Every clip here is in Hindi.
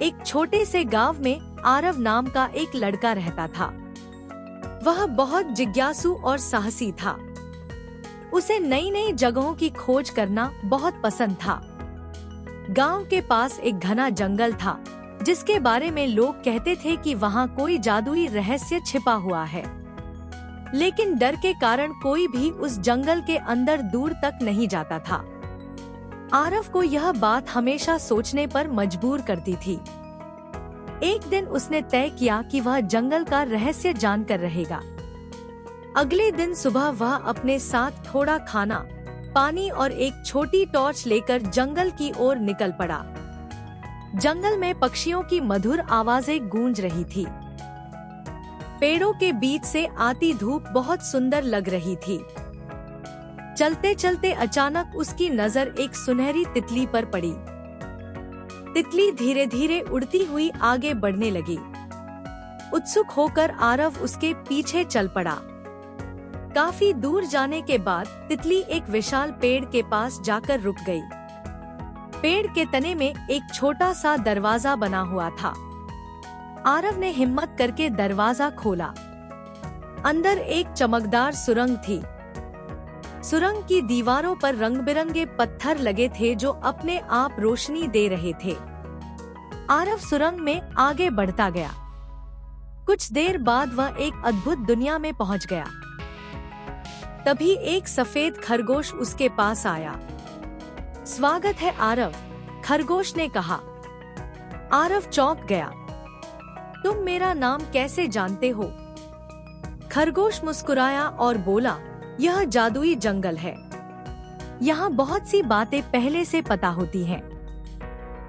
एक छोटे से गांव में आरव नाम का एक लड़का रहता था। वह बहुत जिज्ञासु और साहसी था। उसे नई नई जगहों की खोज करना बहुत पसंद था। गांव के पास एक घना जंगल था, जिसके बारे में लोग कहते थे कि वहां कोई जादुई रहस्य छिपा हुआ है। लेकिन डर के कारण कोई भी उस जंगल के अंदर दूर तक नहीं जाता था। आरव को यह बात हमेशा सोचने पर मजबूर करती थी। एक दिन उसने तय किया कि वह जंगल का रहस्य जानकर रहेगा। अगले दिन सुबह वह अपने साथ थोड़ा खाना, पानी और एक छोटी टॉर्च लेकर जंगल की ओर निकल पड़ा। जंगल में पक्षियों की मधुर आवाजें गूंज रही थी। पेड़ों के बीच से आती धूप बहुत सुंदर लग रही थी। चलते चलते अचानक उसकी नजर एक सुनहरी तितली पर पड़ी। तितली धीरे धीरे उड़ती हुई आगे बढ़ने लगी। उत्सुक होकर आरव उसके पीछे चल पड़ा। काफी दूर जाने के बाद तितली एक विशाल पेड़ के पास जाकर रुक गई। पेड़ के तने में एक छोटा सा दरवाजा बना हुआ था। आरव ने हिम्मत करके दरवाजा खोला। अंदर एक चमकदार सुरंग थी। सुरंग की दीवारों पर रंग बिरंगे पत्थर लगे थे जो अपने आप रोशनी दे रहे थे। आरव सुरंग में आगे बढ़ता गया। कुछ देर बाद वह एक अद्भुत दुनिया में पहुंच गया। तभी एक सफेद खरगोश उसके पास आया। स्वागत है आरव, खरगोश ने कहा। आरव चौंक गया। तुम मेरा नाम कैसे जानते हो? खरगोश मुस्कुराया और बोला, यह जादुई जंगल है। यहाँ बहुत सी बातें पहले से पता होती हैं।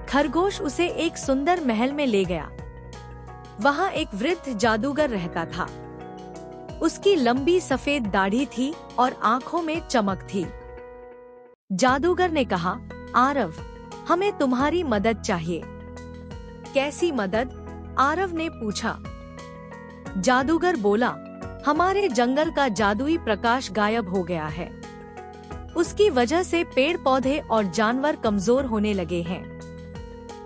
खरगोश उसे एक सुंदर महल में ले गया। वहाँ एक वृद्ध जादूगर रहता था। उसकी लंबी सफेद दाढ़ी थी और आंखों में चमक थी। जादूगर ने कहा, आरव, हमें तुम्हारी मदद चाहिए। कैसी मदद? आरव ने पूछा। जादूगर बोला, हमारे जंगल का जादुई प्रकाश गायब हो गया है। उसकी वजह से पेड़ पौधे और जानवर कमजोर होने लगे हैं।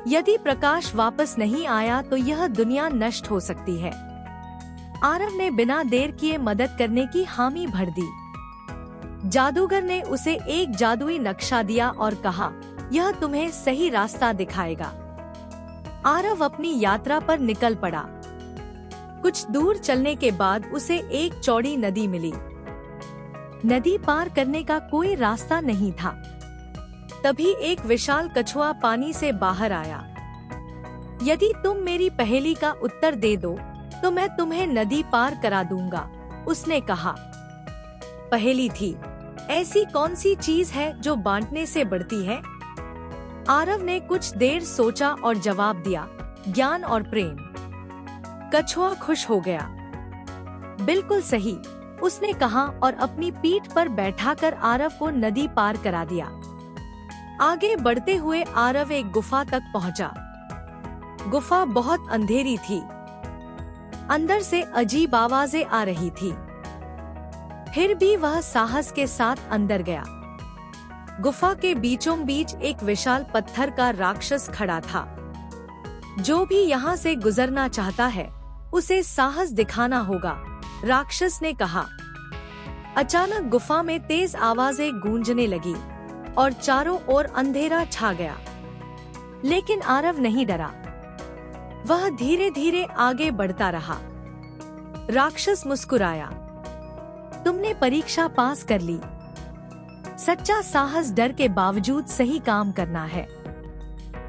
यदि प्रकाश वापस नहीं आया तो यह दुनिया नष्ट हो सकती है। आरव ने बिना देर किए मदद करने की हामी भर दी। जादूगर ने उसे एक जादुई नक्शा दिया और कहा, यह तुम्हें सही रास्ता दिखाएगा। आरव अपनी यात्रा पर निकल पड़ा। कुछ दूर चलने के बाद उसे एक चौड़ी नदी मिली। नदी पार करने का कोई रास्ता नहीं था। तभी एक विशाल कछुआ पानी से बाहर आया। यदि तुम मेरी पहेली का उत्तर दे दो तो मैं तुम्हें नदी पार करा दूंगा, उसने कहा। पहेली थी, ऐसी कौन सी चीज है जो बांटने से बढ़ती है? आरव ने कुछ देर सोचा और जवाब दिया, ज्ञान और प्रेम। कछुआ खुश हो गया। बिल्कुल सही, उसने कहा और अपनी पीठ पर बैठाकर आरव को नदी पार करा दिया। आगे बढ़ते हुए आरव एक गुफा तक पहुंचा। गुफा बहुत अंधेरी थी। अंदर से अजीब आवाजें आ रही थी। फिर भी वह साहस के साथ अंदर गया। गुफा के बीचों बीच एक विशाल पत्थर का राक्षस खड़ा था। जो भी यहाँ से गुजरना चाहता है उसे साहस दिखाना होगा, राक्षस ने कहा। अचानक गुफा में तेज आवाजें गूंजने लगी और चारों ओर अंधेरा छा गया। लेकिन आरव नहीं डरा। वह धीरे धीरे आगे बढ़ता रहा। राक्षस मुस्कुराया, तुमने परीक्षा पास कर ली। सच्चा साहस डर के बावजूद सही काम करना है।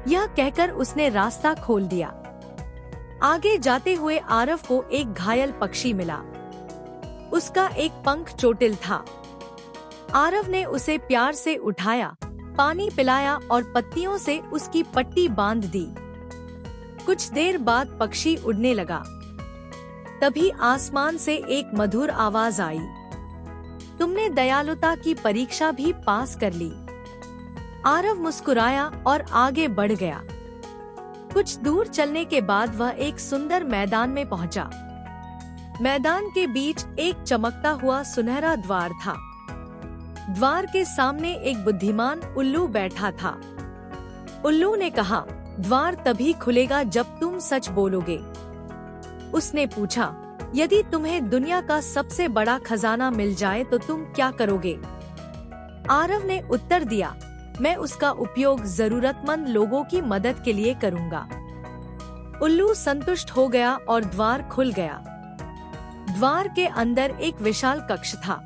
यह कहकर उसने रास्ता खोल दिया। आगे जाते हुए आरव को एक घायल पक्षी मिला। उसका एक पंख चोटिल था। आरव ने उसे प्यार से उठाया, पानी पिलाया और पत्तियों से उसकी पट्टी बांध दी। कुछ देर बाद पक्षी उड़ने लगा। तभी आसमान से एक मधुर आवाज आई, तुमने दयालुता की परीक्षा भी पास कर ली। आरव मुस्कुराया और आगे बढ़ गया। कुछ दूर चलने के बाद वह एक सुंदर मैदान में पहुंचा। मैदान के बीच एक चमकता हुआ सुनहरा द्वार था। द्वार के सामने एक बुद्धिमान उल्लू बैठा था। उल्लू ने कहा, द्वार तभी खुलेगा जब तुम सच बोलोगे। उसने पूछा, यदि तुम्हें दुनिया का सबसे बड़ा खजाना मिल जाए तो तुम क्या करोगे? आरव ने उत्तर दिया, मैं उसका उपयोग जरूरतमंद लोगों की मदद के लिए करूंगा। उल्लू संतुष्ट हो गया और द्वार खुल गया। द्वार के अंदर एक विशाल कक्ष था।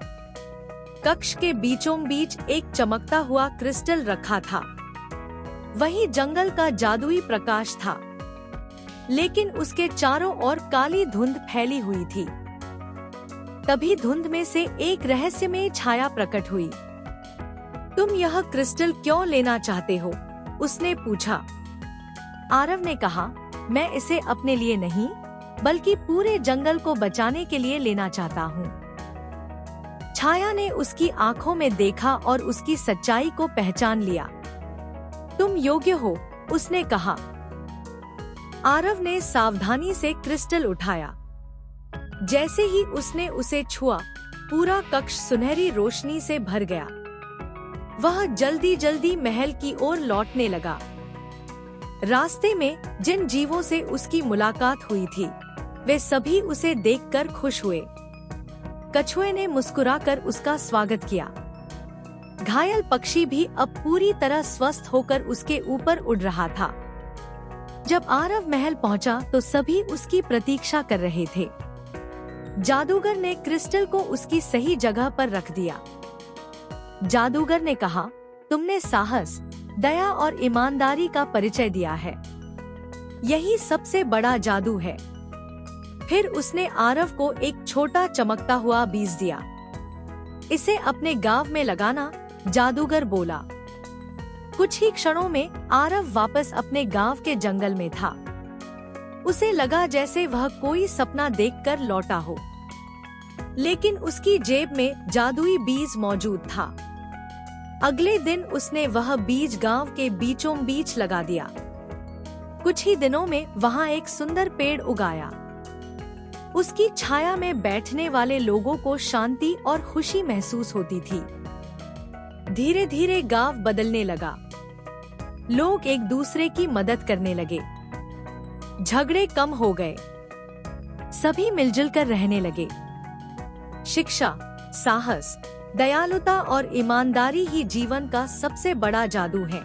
कक्ष के बीचों बीच एक चमकता हुआ क्रिस्टल रखा था। वहीं जंगल का जादुई प्रकाश था, लेकिन उसके चारों ओर काली धुंध फैली हुई थी। तभी धुंध में से एक रहस्यमय छाया प्रकट हुई। तुम यह क्रिस्टल क्यों लेना चाहते हो? उसने पूछा। आरव ने कहा, मैं इसे अपने लिए नहीं, बल्कि पूरे जंगल को बचाने के लिए लेना चाहता हूँ। छाया ने उसकी आंखों में देखा और उसकी सच्चाई को पहचान लिया। तुम योग्य हो, उसने कहा। आरव ने सावधानी से क्रिस्टल उठाया। जैसे ही उसने उसे छुआ, पूरा कक्ष सुनहरी रोशनी से भर गया। वह जल्दी जल्दी महल की ओर लौटने लगा। रास्ते में जिन जीवों से उसकी मुलाकात हुई थी, वे सभी उसे देखकर खुश हुए। कछुए ने मुस्कुराकर उसका स्वागत किया। घायल पक्षी भी अब पूरी तरह स्वस्थ होकर उसके ऊपर उड़ रहा था। जब आरव महल पहुंचा तो सभी उसकी प्रतीक्षा कर रहे थे। जादूगर ने क्रिस्टल को उसकी सही जगह पर रख दिया। जादूगर ने कहा, तुमने साहस, दया और ईमानदारी का परिचय दिया है। यही सबसे बड़ा जादू है। फिर उसने आरव को एक छोटा चमकता हुआ बीज दिया। इसे अपने गांव में लगाना, जादूगर बोला। कुछ ही क्षणों में आरव वापस अपने गांव के जंगल में था। उसे लगा जैसे वह कोई सपना देखकर लौटा हो, लेकिन उसकी जेब में जादुई बीज मौजूद था। अगले दिन उसने वह बीज गांव के बीचों बीच लगा दिया। कुछ ही दिनों में वहां एक सुंदर पेड़ उगाया। उसकी छाया में बैठने वाले लोगों को शांति और खुशी महसूस होती थी। धीरे धीरे गांव बदलने लगा। लोग एक दूसरे की मदद करने लगे। झगड़े कम हो गए। सभी मिलजुल कर रहने लगे। शिक्षा, साहस, दयालुता और ईमानदारी ही जीवन का सबसे बड़ा जादू है।